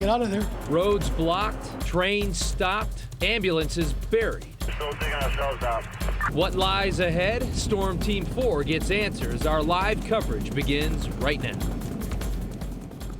Get out of there. Roads blocked, trains stopped, ambulances buried. We're still digging ourselves out. What lies ahead? Storm Team 4 gets answers. Our live coverage begins right now.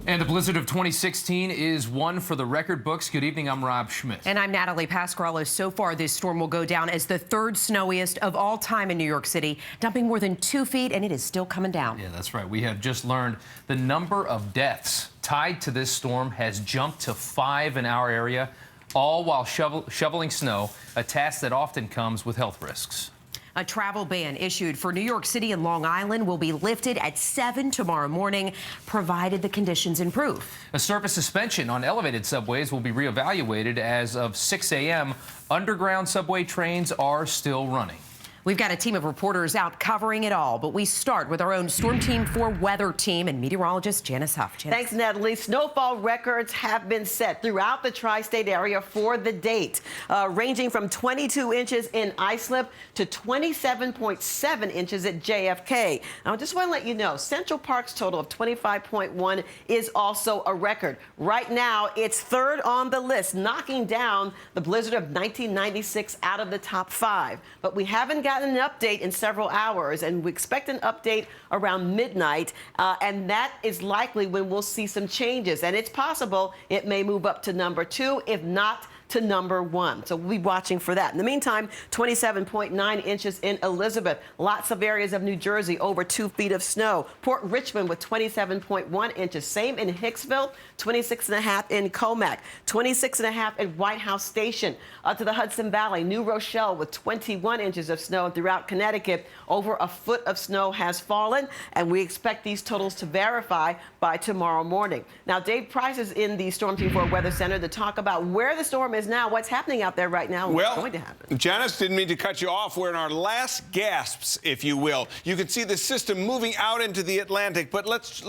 And the blizzard of 2016 is one for the record books. Good evening, I'm Rob Schmitt. And I'm Natalie Pasquarella. So far, this storm will go down as the third snowiest of all time in New York City, dumping more than 2 feet, and it is still coming down. Yeah, that's right. We have just learned the number of deaths tied to this storm has jumped to 5 in our area, all while shoveling snow, a task that often comes with health risks. A travel ban issued for New York City and Long Island will be lifted at 7 tomorrow morning, provided the conditions improve. A service suspension on elevated subways will be reevaluated as of 6 a.m. Underground subway trains are still running. We've got a team of reporters out covering it all, but we start with our own Storm Team 4 weather team and meteorologist Janice Huff. Janice. Thanks, Natalie. Snowfall records have been set throughout the tri-state area for the date, ranging from 22 inches in Islip to 27.7 inches at JFK. Now, I just want to let you know, Central Park's total of 25.1 is also a record. Right now, it's third on the list, knocking down the blizzard of 1996 out of the top 5. But we haven't gotten an update in several hours, and we expect an update around midnight, and that is likely when we'll see some changes. And it's possible it may move up to number 2, if not to number 1. So we'll be watching for that. In the meantime, 27.9 inches in Elizabeth. Lots of areas of New Jersey over 2 feet of snow. Port Richmond with 27.1 inches. Same in Hicksville, 26.5 in Comac, 26.5 in White House Station. To the Hudson Valley, New Rochelle with 21 inches of snow. And throughout Connecticut, over a foot of snow has fallen, and we expect these totals to verify by tomorrow morning. Now, Dave Price is in the Storm Team 4 Weather Center to talk about where the storm is now, what's happening out there right now, and what's going to happen. Janice, didn't mean to cut you off. We're in our last gasps, if you will. You can see the system moving out into the Atlantic, but let's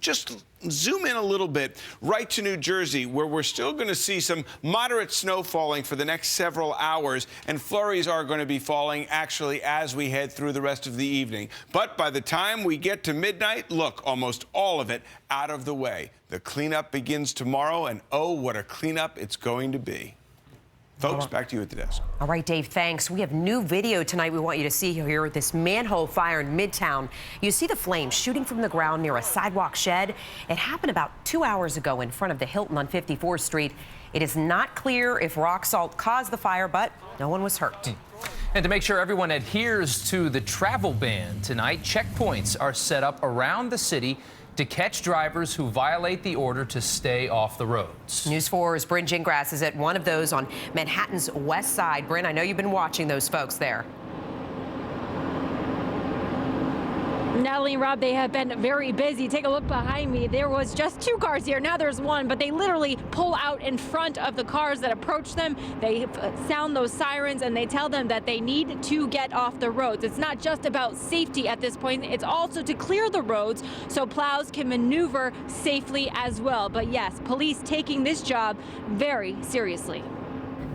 just zoom in a little bit right to New Jersey, where we're still going to see some moderate snow falling for the next several hours, and flurries are going to be falling actually as we head through the rest of the evening. But by the time we get to midnight, look, almost all of it out of the way. The cleanup begins tomorrow, and oh, what a cleanup it's going to be. Folks, back to you at the desk. All right, Dave, thanks. We have new video tonight we want you to see here. This manhole fire in Midtown. You see the flames shooting from the ground near a sidewalk shed. It happened about 2 hours ago in front of the Hilton on 54th Street. It is not clear if rock salt caused the fire, but no one was hurt. And to make sure everyone adheres to the travel ban tonight, checkpoints are set up around the city to catch drivers who violate the order to stay off the roads. News 4's Bryn Gingras is at one of those on Manhattan's west side. Bryn, I know you've been watching those folks there. Natalie and Rob, they have been very busy. Take a look behind me. There was just 2 cars here. Now there's 1, but they literally pull out in front of the cars that approach them. They sound those sirens and they tell them that they need to get off the roads. It's not just about safety at this point. It's also to clear the roads so plows can maneuver safely as well. But yes, police taking this job very seriously.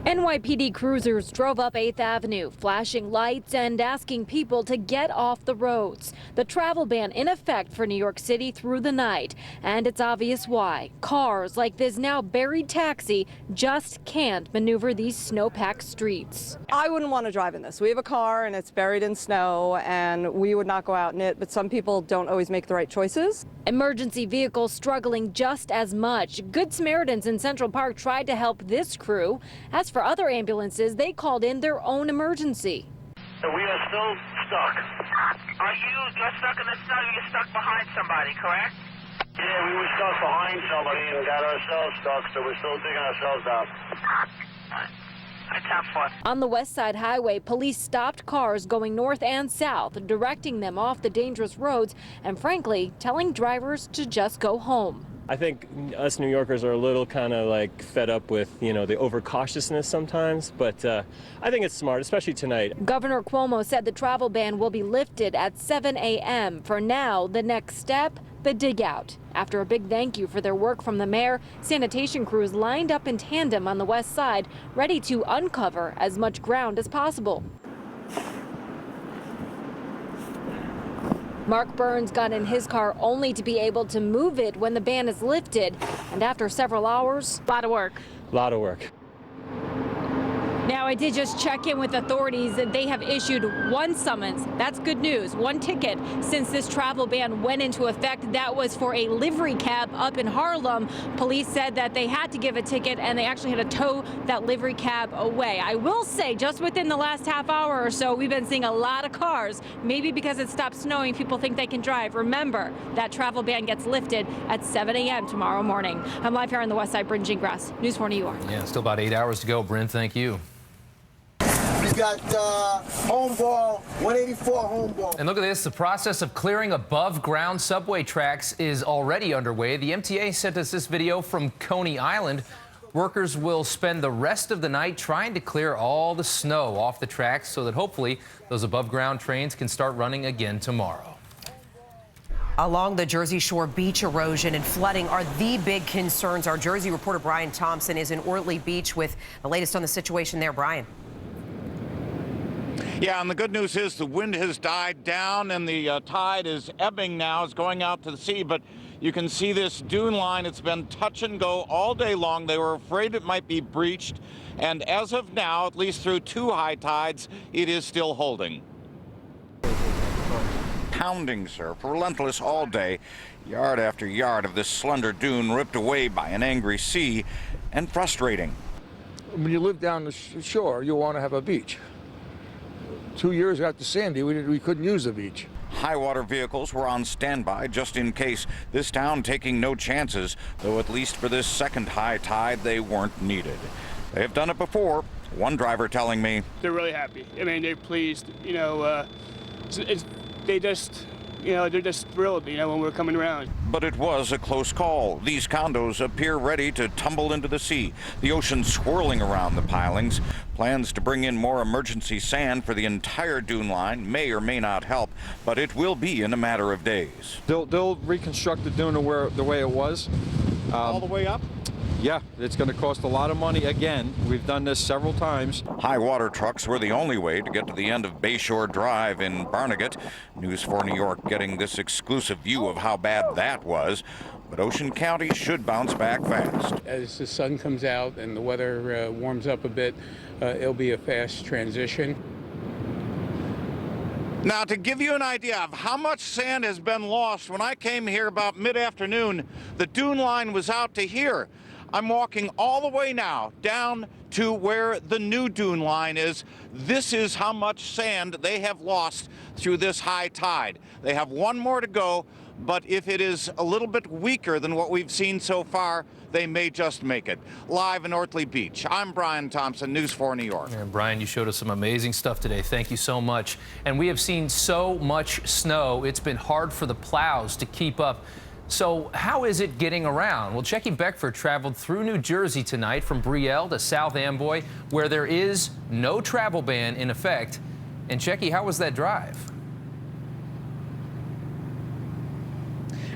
NYPD cruisers drove up 8th Avenue, flashing lights and asking people to get off the roads. The travel ban in effect for New York City through the night. And it's obvious why. Cars like this now buried taxi just can't maneuver these snow-packed streets. I wouldn't want to drive in this. We have a car and it's buried in snow, and we would not go out in it, but some people don't always make the right choices. Emergency vehicles struggling just as much. Good Samaritans in Central Park tried to help this crew. As for other ambulances, they called in their own emergency. So we are still stuck. You're stuck in the snow, you're stuck behind somebody, correct? Yeah, we were stuck behind somebody and got ourselves stuck, so we're still digging ourselves out. On the West Side Highway, police stopped cars going north and south, directing them off the dangerous roads and, frankly, telling drivers to just go home. I think us New Yorkers are a little kind of like fed up with, the overcautiousness sometimes, but I think it's smart, especially tonight. Governor Cuomo said the travel ban will be lifted at 7 a.m. For now, the next step, the dig out. After a big thank you for their work from the mayor, sanitation crews lined up in tandem on the west side, ready to uncover as much ground as possible. Mark Burns got in his car only to be able to move it when the ban is lifted. And after several hours, a lot of work. A lot of work. Now, I did just check in with authorities and they have issued one summons. That's good news. One ticket since this travel ban went into effect. That was for a livery cab up in Harlem. Police said that they had to give a ticket and they actually had to tow that livery cab away. I will say just within the last half hour or so, we've been seeing a lot of cars. Maybe because it stopped snowing, people think they can drive. Remember, that travel ban gets lifted at 7 a.m. tomorrow morning. I'm live here on the west side, Bryn Gingras, News 4 New York. Yeah, still about 8 hours to go. Bryn, thank you. We got home ball, 184 home ball. And look at this. The process of clearing above ground subway tracks is already underway. The MTA sent us this video from Coney Island. Workers will spend the rest of the night trying to clear all the snow off the tracks so that hopefully those above ground trains can start running again tomorrow. Along the Jersey Shore, beach erosion and flooding are the big concerns. Our Jersey reporter Brian Thompson is in Ortley Beach with the latest on the situation there. Brian. Yeah, and the good news is the wind has died down and the tide is ebbing now. It's going out to the sea, but you can see this dune line. It's been touch and go all day long. They were afraid it might be breached. And as of now, at least through 2 high tides, it is still holding. Pounding surf, relentless all day. Yard after yard of this slender dune ripped away by an angry sea, and frustrating. When you live down the shore, you want to have a beach. 2 years after Sandy, we couldn't use the beach. High water vehicles were on standby just in case. This town taking no chances, though at least for this second high tide, they weren't needed. They have done it before. One driver telling me they're really happy. I mean, they're pleased. You know, they just, you know, they're just thrilled, you know, when we're coming around. But it was a close call. These condos appear ready to tumble into the sea. The ocean swirling around the pilings. Plans to bring in more emergency sand for the entire dune line may or may not help, but it will be in a matter of days. They'll reconstruct the dune the way it was. All the way up? Yeah, it's going to cost a lot of money again. We've done this several times. High water trucks were the only way to get to the end of Bayshore Drive in Barnegat. News 4 New York getting this exclusive view of how bad that was. But Ocean County should bounce back fast. As the sun comes out and the weather warms up a bit, it'll be a fast transition. Now, to give you an idea of how much sand has been lost, when I came here about mid-afternoon, the dune line was out to here. I'm walking all the way now down to where the new dune line is. This is how much sand they have lost through this high tide. They have one more to go, but if it is a little bit weaker than what we've seen so far, they may just make it. Live in Ortley Beach, I'm Brian Thompson, News 4 New York. And Brian, you showed us some amazing stuff today. Thank you so much. And we have seen so much snow, it's been hard for the plows to keep up. So how is it getting around? Well, Jackie Beckford traveled through New Jersey tonight from Brielle to South Amboy, where there is no travel ban in effect. And Jackie, how was that drive?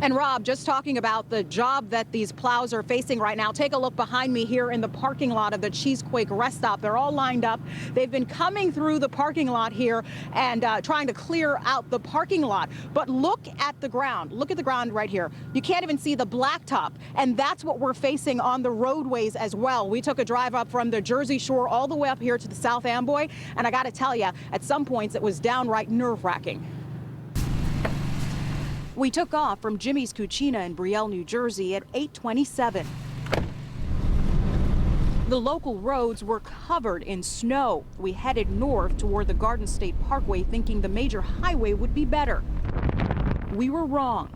And Rob, just talking about the job that these plows are facing right now, take a look behind me here in the parking lot of the Cheesequake rest stop. They're all lined up. They've been coming through the parking lot here and trying to clear out the parking lot. But look at the ground. Look at the ground right here. You can't even see the blacktop. And that's what we're facing on the roadways as well. We took a drive up from the Jersey Shore all the way up here to the South Amboy. And I got to tell you, at some points it was downright nerve-wracking. We took off from Jimmy's Cucina in Brielle, New Jersey at 8:27. The local roads were covered in snow. We headed north toward the Garden State Parkway thinking the major highway would be better. We were wrong.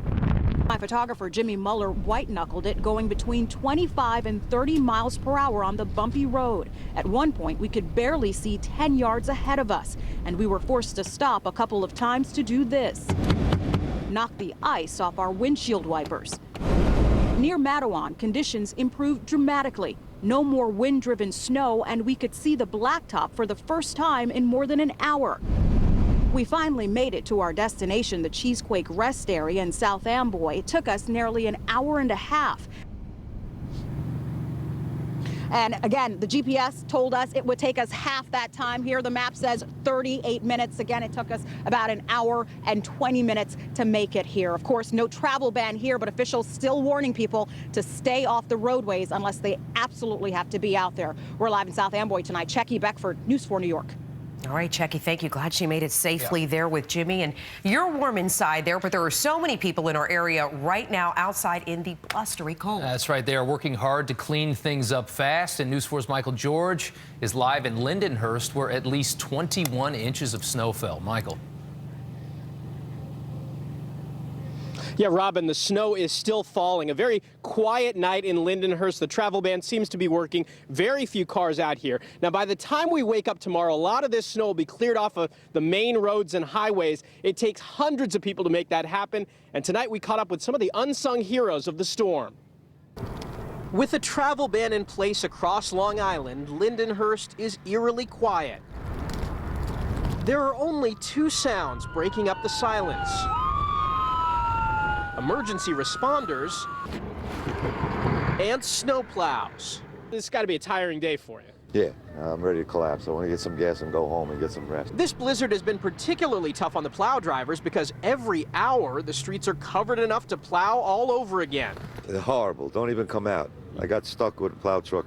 My photographer Jimmy Muller white-knuckled it going between 25 and 30 miles per hour on the bumpy road. At one point, we could barely see 10 yards ahead of us, and we were forced to stop a couple of times to do this. Knock the ice off our windshield wipers. Near Matawan, conditions improved dramatically. No more wind-driven snow, and we could see the blacktop for the first time in more than an hour. We finally made it to our destination, the Cheesequake rest area in South Amboy. It took us nearly an hour and a half. And again, the GPS told us it would take us half that time here. The map says 38 minutes. Again, it took us about an hour and 20 minutes to make it here. Of course, no travel ban here, but officials still warning people to stay off the roadways unless they absolutely have to be out there. We're live in South Amboy tonight. Checky Beckford, News 4 New York. All right, Checky, thank you. Glad she made it safely there with Jimmy. And you're warm inside there, but there are so many people in our area right now outside in the blustery cold. That's right. They are working hard to clean things up fast. And News 4's Michael George is live in Lindenhurst, where at least 21 inches of snow fell. Michael. Yeah, Robin, the snow is still falling. A very quiet night in Lindenhurst. The travel ban seems to be working. Very few cars out here. Now, by the time we wake up tomorrow, a lot of this snow will be cleared off of the main roads and highways. It takes hundreds of people to make that happen. And tonight we caught up with some of the unsung heroes of the storm. With a travel ban in place across Long Island, Lindenhurst is eerily quiet. There are only two sounds breaking up the silence. Emergency responders and snowplows. This has got to be a tiring day for you. Yeah, I'm ready to collapse. I want to get some gas and go home and get some rest. This blizzard has been particularly tough on the plow drivers because every hour the streets are covered enough to plow all over again. They're horrible. Don't even come out. I got stuck with a plow truck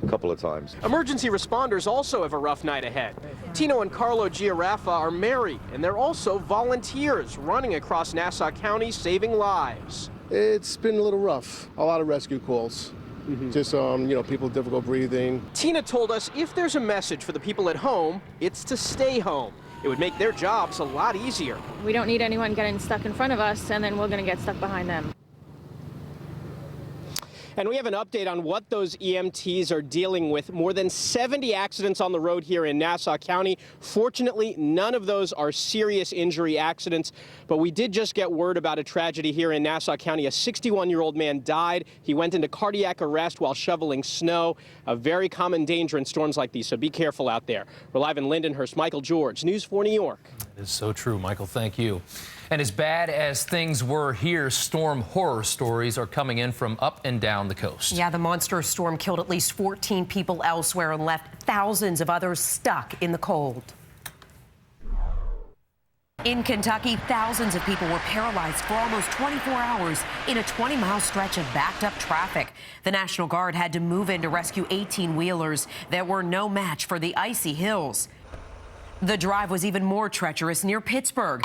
a couple of times. Emergency responders also have a rough night ahead. Tino and Carlo Giaraffa are married, and they're also volunteers running across Nassau County saving lives. It's been a little rough. A lot of rescue calls. Just, people with difficult breathing. Tina told us if there's a message for the people at home, it's to stay home. It would make their jobs a lot easier. We don't need anyone getting stuck in front of us, and then we're going to get stuck behind them. And we have an update on what those EMTs are dealing with. More than 70 accidents on the road here in Nassau County. Fortunately, none of those are serious injury accidents. But we did just get word about a tragedy here in Nassau County. A 61-year-old man died. He went into cardiac arrest while shoveling snow. A very common danger in storms like these, so be careful out there. We're live in Lindenhurst. Michael George, News 4 New York. That is so true, Michael. Thank you. And as bad as things were here, storm horror stories are coming in from up and down the coast. Yeah, the monster storm killed at least 14 people elsewhere and left thousands of others stuck in the cold. In Kentucky, thousands of people were paralyzed for almost 24 hours in a 20-mile stretch of backed-up traffic. The National Guard had to move in to rescue 18-wheelers that were no match for the icy hills. The drive was even more treacherous near Pittsburgh.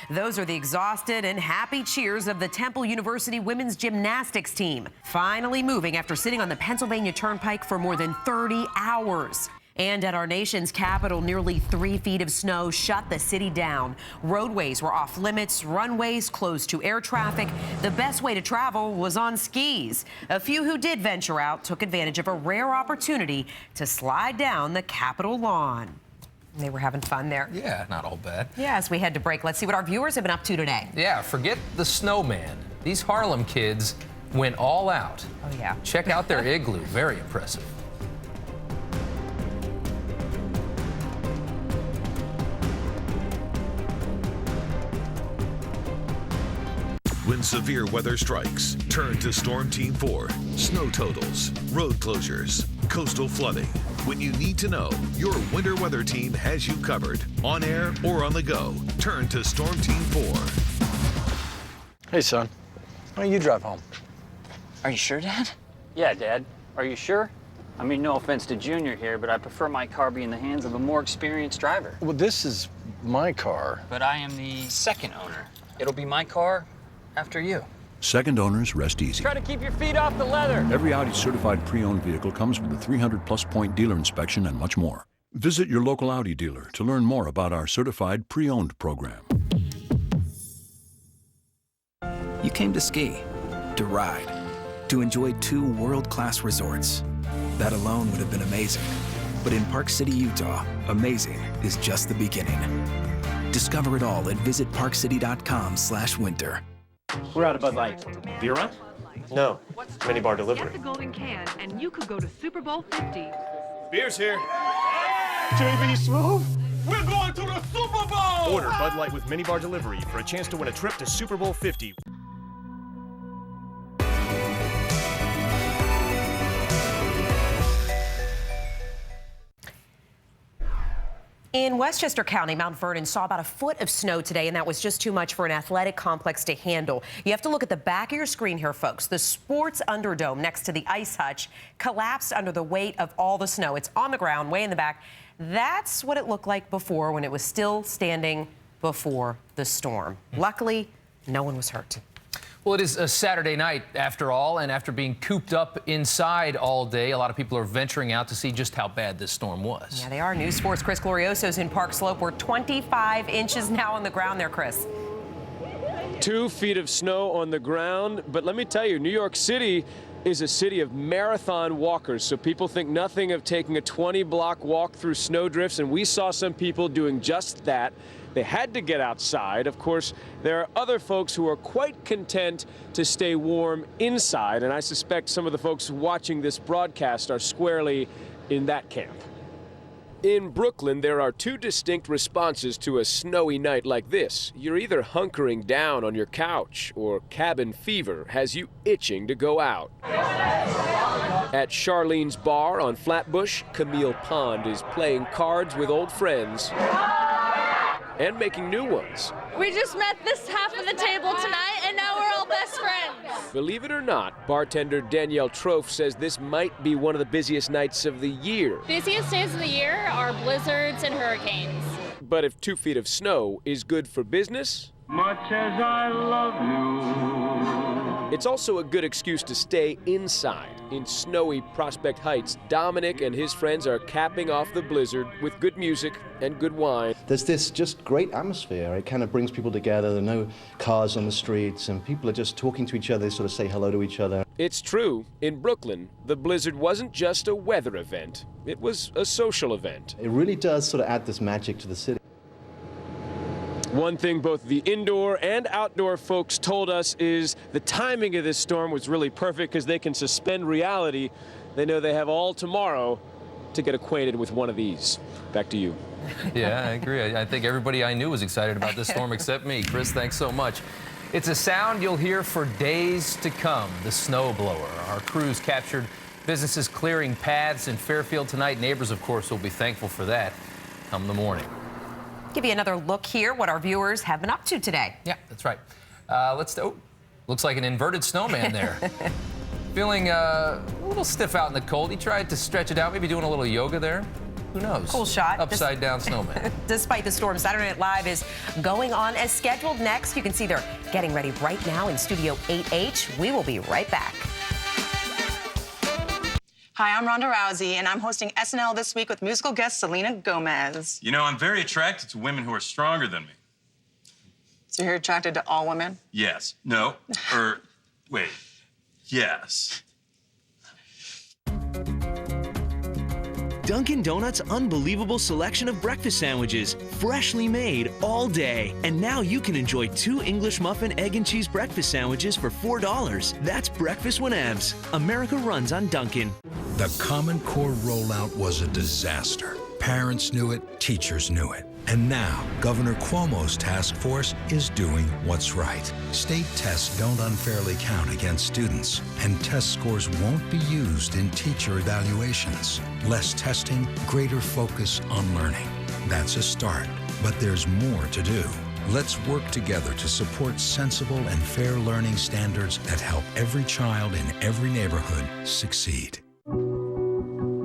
Those are the exhausted and happy cheers of the Temple University women's gymnastics team, finally moving after sitting on the Pennsylvania Turnpike for more than 30 hours. And at our nation's capital, nearly 3 feet of snow shut the city down. Roadways were off limits, runways closed to air traffic. The best way to travel was on skis. A few who did venture out took advantage of a rare opportunity to slide down the Capitol lawn. They were having fun there. Yeah, not all bad. Yeah, as we head to break, let's see what our viewers have been up to today. Yeah, forget the snowman. These Harlem kids went all out. Oh, yeah. Check out their igloo. Very impressive. When severe weather strikes, turn to Storm Team 4. Snow totals, road closures, coastal flooding. When you need to know, your winter weather team has you covered. On air or on the go, turn to Storm Team 4. Hey, son. Why don't you drive home? Are you sure, Dad? Yeah, Dad. Are you sure? I mean, no offense to Junior here, but I prefer my car be in the hands of a more experienced driver. Well, this is my car. But I am the second owner. It'll be my car after you. Second owners rest easy. Try to keep your feet off the leather. Every Audi certified pre-owned vehicle comes with a 300-plus point dealer inspection and much more. Visit your local Audi dealer to learn more about our certified pre-owned program. You came to ski, to ride, to enjoy 2 world-class resorts. That alone would have been amazing. But in Park City, Utah, amazing is just the beginning. Discover it all at visitparkcity.com/winter. We're out of Bud Light. Beer run? No. Minibar delivery. Get the golden can, and you could go to Super Bowl 50. Beer's here. JV Smooth? We're going to the Super Bowl! Order Bud Light with minibar delivery for a chance to win a trip to Super Bowl 50. In Westchester County, Mount Vernon saw about a foot of snow today, and that was just too much for an athletic complex to handle. You have to look at the back of your screen here, folks. The sports underdome next to the ice hutch collapsed under the weight of all the snow. It's on the ground, way in the back. That's what it looked like before, when it was still standing before the storm. Luckily, no one was hurt. Well, it is a Saturday night, after all, and after being cooped up inside all day, a lot of people are venturing out to see just how bad this storm was. Yeah, they are. News Sports' Chris Glorioso's in Park Slope. We're 25 inches now on the ground there, Chris. 2 feet of snow on the ground, but let me tell you, New York City is a city of marathon walkers, so people think nothing of taking a 20-block walk through snowdrifts, and we saw some people doing just that. They had to get outside. Of course, there are other folks who are quite content to stay warm inside, and I suspect some of the folks watching this broadcast are squarely in that camp. In Brooklyn, there are 2 distinct responses to a snowy night like this. You're either hunkering down on your couch, or cabin fever has you itching to go out. At Charlene's bar on Flatbush, Camille Pond is playing cards with old friends and making new ones. We just met this half of the table tonight, and now we're all best friends. Believe it or not, bartender Danielle Trofe says this might be one of the busiest nights of the year. Busiest days of the year are blizzards and hurricanes. But if 2 feet of snow is good for business, Much as I love you, it's also a good excuse to stay inside. In snowy Prospect Heights, Dominic and his friends are capping off the blizzard with good music and good wine. There's this just great atmosphere. It kind of brings people together. There are no cars on the streets, and people are just talking to each other. They sort of say hello to each other. It's true. In Brooklyn, the blizzard wasn't just a weather event. It was a social event. It really does sort of add this magic to the city. One thing both the indoor and outdoor folks told us is the timing of this storm was really perfect because they can suspend reality. They know they have all tomorrow to get acquainted with one of these. Back to you. Yeah, I agree. I think everybody I knew was excited about this storm except me. Chris, thanks so much. It's a sound you'll hear for days to come, the snowblower. Our crews captured businesses clearing paths in Fairfield tonight. Neighbors, of course, will be thankful for that come the morning. Give you another look here, what our viewers have been up to today. Yeah, that's right. Looks like an inverted snowman there. Feeling a little stiff out in the cold. He tried to stretch it out, maybe doing a little yoga there. Who knows? Cool shot. Upside down snowman. Despite the storm, Saturday Night Live is going on as scheduled. Next, you can see they're getting ready right now in Studio 8H. We will be right back. Hi, I'm Ronda Rousey, and I'm hosting SNL this week with musical guest Selena Gomez. You know, I'm very attracted to women who are stronger than me. So you're attracted to all women? Yes. No. Wait. Yes. Dunkin' Donuts' unbelievable selection of breakfast sandwiches, freshly made all day. And now you can enjoy 2 English muffin, egg, and cheese breakfast sandwiches for $4. That's breakfast whenevs. America runs on Dunkin'. The Common Core rollout was a disaster. Parents knew it, teachers knew it. And now, Governor Cuomo's task force is doing what's right. State tests don't unfairly count against students, and test scores won't be used in teacher evaluations. Less testing, greater focus on learning. That's a start, but there's more to do. Let's work together to support sensible and fair learning standards that help every child in every neighborhood succeed.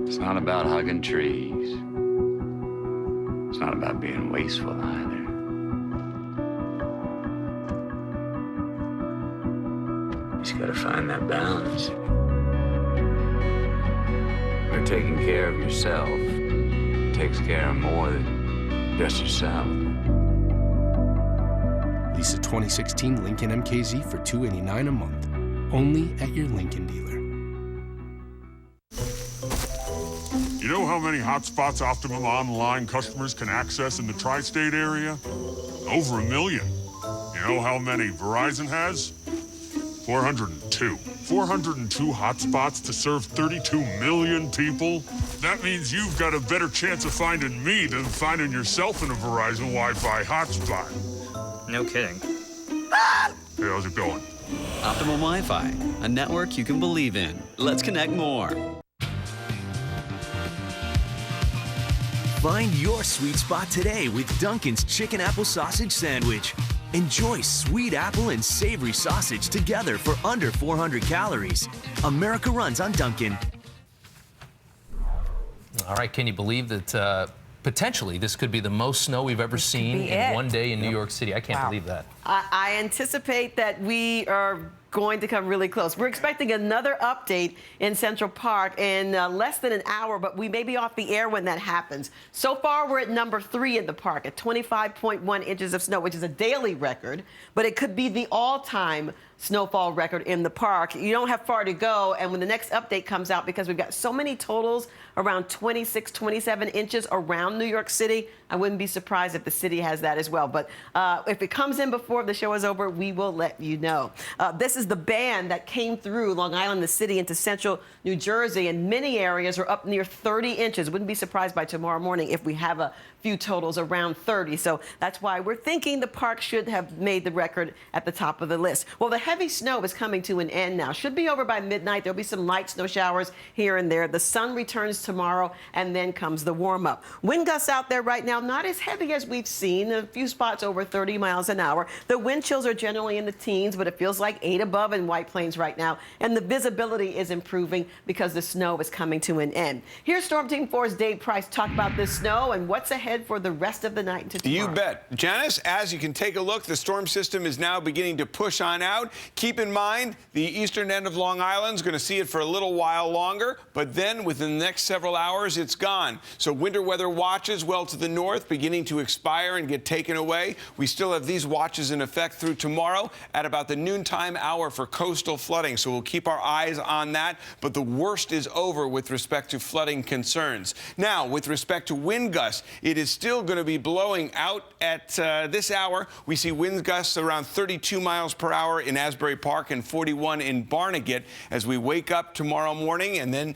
It's not about hugging trees. It's not about being wasteful either. You just gotta find that balance. Where taking care of yourself takes care of more than just yourself. Lease a 2016 Lincoln MKZ for $289 a month. Only at your Lincoln dealer. You know how many hotspots Optimum Online customers can access in the tri-state area? Over 1 million. You know how many Verizon has? 402. 402 hotspots to serve 32 million people? That means you've got a better chance of finding me than finding yourself in a Verizon Wi-Fi hotspot. No kidding. Hey, how's it going? Optimum Wi-Fi, a network you can believe in. Let's connect more. Find your sweet spot today with Dunkin's Chicken Apple Sausage Sandwich. Enjoy sweet apple and savory sausage together for under 400 calories. America runs on Dunkin'. All right, can you believe that potentially this could be the most snow we've ever seen in one day in New York City? I can't believe that. I anticipate that we are going to come really close. We're expecting another update in Central Park in less than an hour, but we may be off the air when that happens. So far, we're at number 3 in the park at 25.1 inches of snow, which is a daily record, but it could be the all-time snowfall record in the park. You don't have far to go, and when the next update comes out, because we've got so many totals, around 26, 27 inches around New York City, I wouldn't be surprised if the city has that as well. But if it comes in before the show is over, we will let you know. This is the band that came through Long Island, the city, into central New Jersey, and many areas are up near 30 inches. Wouldn't be surprised by tomorrow morning if we have a few totals around 30. So that's why we're thinking the park should have made the record at the top of the list. Well, the heavy snow is coming to an end now. Should be over by midnight. There'll be some light snow showers here and there. The sun returns tomorrow, and then comes the warm-up. Wind gusts out there right now, not as heavy as we've seen. A few spots over 30 miles an hour. The wind chills are generally in the teens, but it feels like 8 above in White Plains right now. And the visibility is improving because the snow is coming to an end. Here's Storm Team 4's Dave Price talk about this snow and what's ahead for the rest of the night into tomorrow. You bet. Janice, as you can take a look, the storm system is now beginning to push on out. Keep in mind, the eastern end of Long Island is going to see it for a little while longer, but then within the next several hours, it's gone. So winter weather watches well to the north beginning to expire and get taken away. We still have these watches in effect through tomorrow at about the noontime hour for coastal flooding, so we'll keep our eyes on that. But the worst is over with respect to flooding concerns. Now, with respect to wind gusts, it is still going to be blowing out at this hour. We see wind gusts around 32 miles per hour in Asbury Park and 41 in Barnegat. As we wake up tomorrow morning and then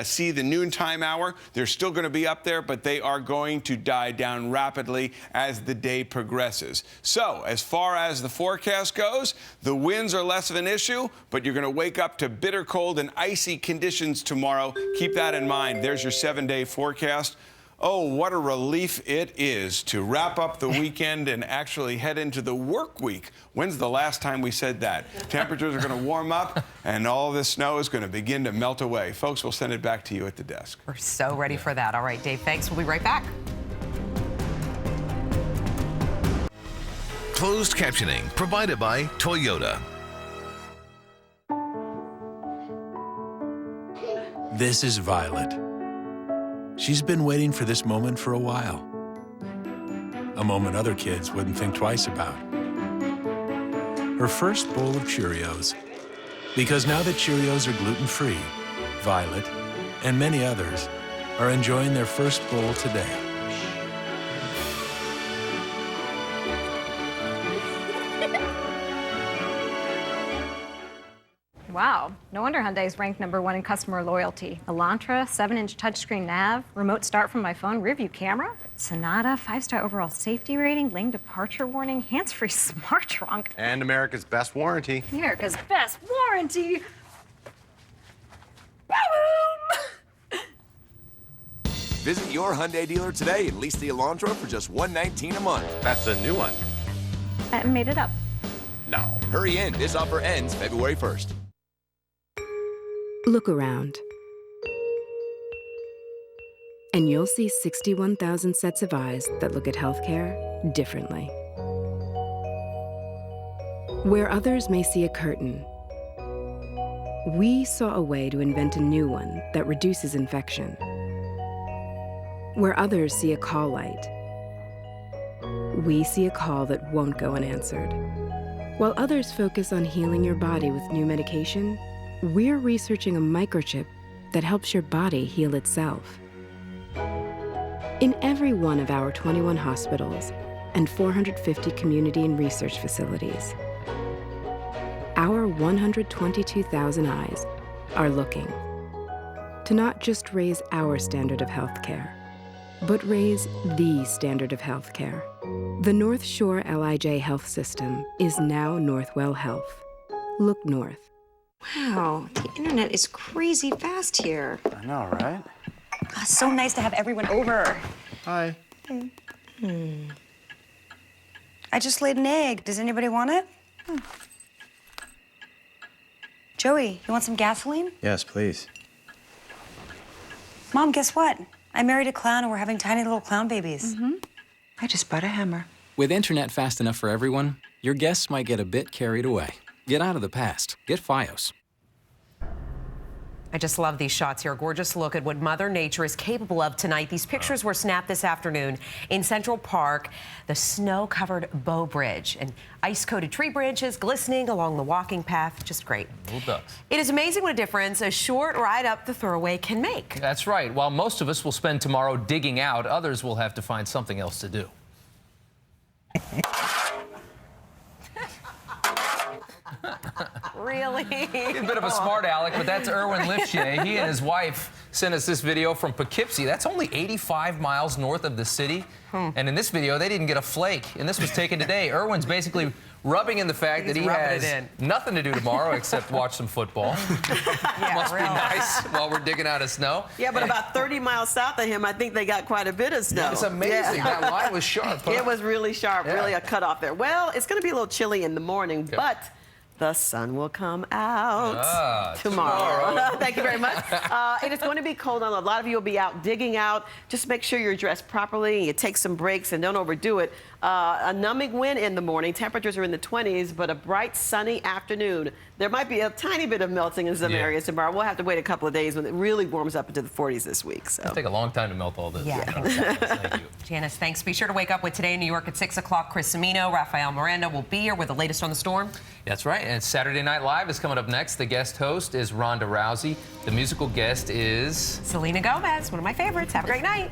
see the noontime hour, they're still going to be up there, but they are going to die down rapidly as the day progresses. So, as far as the forecast goes, the winds are less of an issue, but you're going to wake up to bitter cold and icy conditions tomorrow. Keep that in mind. There's your 7-day forecast. Oh, what a relief it is to wrap up the weekend and actually head into the work week. When's the last time we said that? Temperatures are going to warm up, and all this snow is going to begin to melt away. Folks, we'll send it back to you at the desk. We're so ready for that. All right, Dave, thanks. We'll be right back. Closed captioning provided by Toyota. This is Violet. She's been waiting for this moment for a while. A moment other kids wouldn't think twice about. Her first bowl of Cheerios. Because now that Cheerios are gluten-free, Violet and many others are enjoying their first bowl today. Wow, no wonder Hyundai's ranked #1 in customer loyalty. Elantra, 7-inch touchscreen nav, remote start from my phone, rear view camera, Sonata, 5-star overall safety rating, lane departure warning, hands-free smart trunk. And America's best warranty. America's best warranty. Visit your Hyundai dealer today and lease the Elantra for just $119 a month. That's a new one. I made it up. No. Hurry in. This offer ends February 1st. Look around, and you'll see 61,000 sets of eyes that look at healthcare differently. Where others may see a curtain, we saw a way to invent a new one that reduces infection. Where others see a call light, we see a call that won't go unanswered. While others focus on healing your body with new medication, we're researching a microchip that helps your body heal itself. In every one of our 21 hospitals and 450 community and research facilities, our 122,000 eyes are looking to not just raise our standard of healthcare, but raise the standard of healthcare. The North Shore LIJ Health System is now Northwell Health. Look north. Wow, the internet is crazy fast here. I know, right? So nice to have everyone over. Hi. Hey. I just laid an egg. Does anybody want it? Joey, you want some gasoline? Yes, please. Mom, guess what? I married a clown and we're having tiny little clown babies. I just bought a hammer. With internet fast enough for everyone, your guests might get a bit carried away. Get out of the past. Get Fios. I just love these shots here. A gorgeous look at what Mother Nature is capable of tonight. These pictures were snapped this afternoon in Central Park, the snow-covered Bow Bridge, and ice-coated tree branches glistening along the walking path. Just great. Little ducks. It is amazing what a difference a short ride up the Thoroughway can make. That's right. While most of us will spend tomorrow digging out, others will have to find something else to do. Really? He's a bit of a smart aleck, but that's Erwin Lifshea. He and his wife sent us this video from Poughkeepsie. That's only 85 miles north of the city. And in this video, they didn't get a flake. And this was taken today. Erwin's basically rubbing in the fact that he has nothing to do tomorrow except watch some football. Must be nice while we're digging out of snow. Yeah, but about 30 miles south of him, I think they got quite a bit of snow. It's amazing. That line was sharp. Huh? It was really sharp, really a cutoff there. Well, it's going to be a little chilly in the morning, but the sun will come out tomorrow. Thank you very much. It is going to be cold. A lot of you will be out digging out. Just make sure you're dressed properly. You take some breaks and don't overdo it. A numbing wind in the morning. Temperatures are in the 20s, but a bright, sunny afternoon. There might be a tiny bit of melting in some areas tomorrow. We'll have to wait a couple of days when it really warms up into the 40s this week. So it'll take a long time to melt all this. Yeah. Thank you. Janice, thanks. Be sure to wake up with Today in New York at 6 o'clock. Chris Cimino, Rafael Miranda will be here with the latest on the storm. That's right. And Saturday Night Live is coming up next. The guest host is Ronda Rousey. The musical guest is Selena Gomez, one of my favorites. Have a great night.